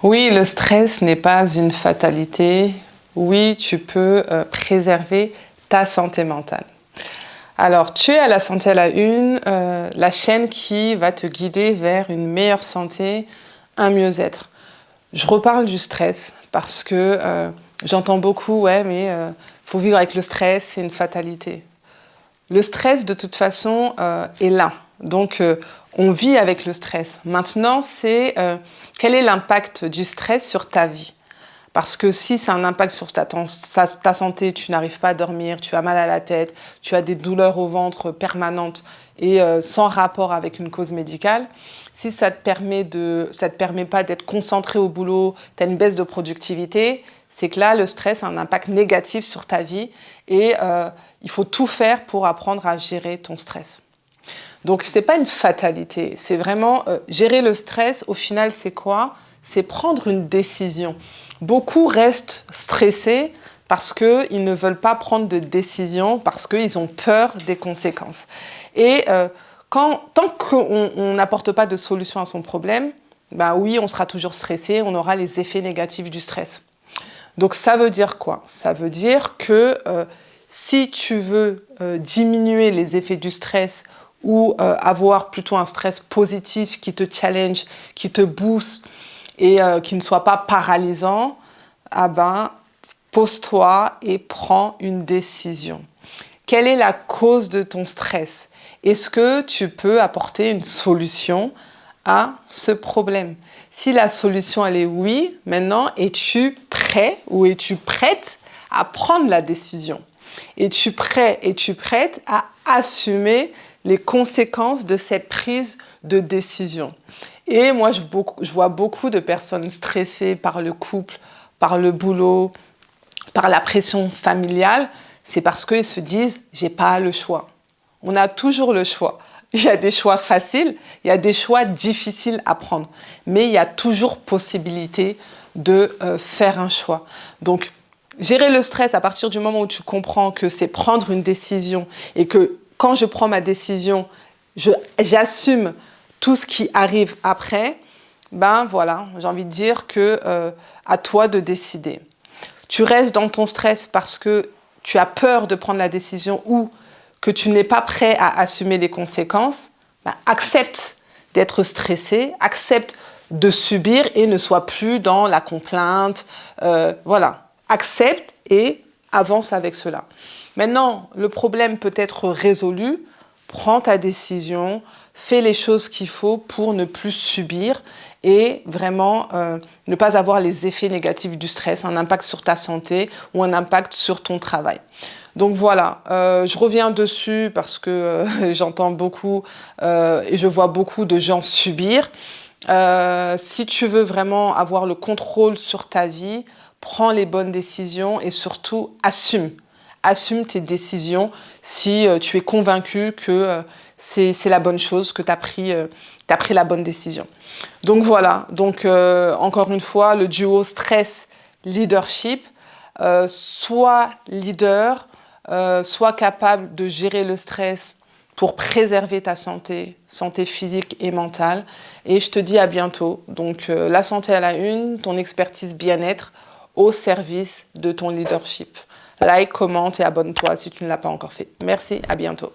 Oui, le stress n'est pas une fatalité. Oui, tu peux préserver ta santé mentale. Alors, tu es à la santé à la une, la chaîne qui va te guider vers une meilleure santé, un mieux-être. Je reparle du stress parce que j'entends beaucoup, ouais, mais faut vivre avec le stress, c'est une fatalité. Le stress, de toute façon, est là. Donc, on vit avec le stress. Maintenant, c'est quel est l'impact du stress sur ta vie? Parce que si c'est un impact sur ta santé, tu n'arrives pas à dormir, tu as mal à la tête, tu as des douleurs au ventre permanentes et sans rapport avec une cause médicale, si ça te permet pas d'être concentré au boulot, tu as une baisse de productivité, c'est que là, le stress a un impact négatif sur ta vie et il faut tout faire pour apprendre à gérer ton stress. Donc, ce n'est pas une fatalité, c'est vraiment gérer le stress. Au final, c'est quoi? C'est prendre une décision. Beaucoup restent stressés parce qu'ils ne veulent pas prendre de décision, parce qu'ils ont peur des conséquences. Et tant qu'on n'apporte pas de solution à son problème, bah oui, on sera toujours stressé, on aura les effets négatifs du stress. Donc ça veut dire quoi? Ça veut dire que si tu veux diminuer les effets du stress ou avoir plutôt un stress positif qui te challenge, qui te booste et qui ne soit pas paralysant, ah ben, pose-toi et prends une décision. Quelle est la cause de ton stress? Est-ce que tu peux apporter une solution à ce problème? Si la solution elle est oui, maintenant es-tu prêt ou es-tu prête à prendre la décision? Es-tu prêt, es-tu prête à assumer les conséquences de cette prise de décision? Et moi, je vois beaucoup de personnes stressées par le couple, par le boulot, par la pression familiale. C'est parce qu'ils se disent « j'ai pas le choix ». On a toujours le choix. Il y a des choix faciles, il y a des choix difficiles à prendre. Mais il y a toujours possibilité de faire un choix. Donc, gérer le stress à partir du moment où tu comprends que c'est prendre une décision et que quand je prends ma décision, j'assume tout ce qui arrive après, ben voilà, j'ai envie de dire que à toi de décider. Tu restes dans ton stress parce que tu as peur de prendre la décision ou que tu n'es pas prêt à assumer les conséquences, ben accepte d'être stressé, accepte de subir et ne sois plus dans la complainte. Voilà, accepte et avance avec cela. Maintenant, le problème peut être résolu. Prends ta décision, fais les choses qu'il faut pour ne plus subir et vraiment ne pas avoir les effets négatifs du stress, un impact sur ta santé ou un impact sur ton travail. Donc voilà, je reviens dessus parce que j'entends beaucoup et je vois beaucoup de gens subir. Si tu veux vraiment avoir le contrôle sur ta vie, prends les bonnes décisions et surtout assume. Assume tes décisions si tu es convaincu que c'est la bonne chose, que tu as pris la bonne décision. Donc voilà, donc encore une fois, le duo stress-leadership, sois leader, sois capable de gérer le stress pour préserver ta santé physique et mentale. Et je te dis à bientôt. Donc la santé à la une, ton expertise bien-être au service de ton leadership. Like, commente et abonne-toi si tu ne l'as pas encore fait. Merci, à bientôt.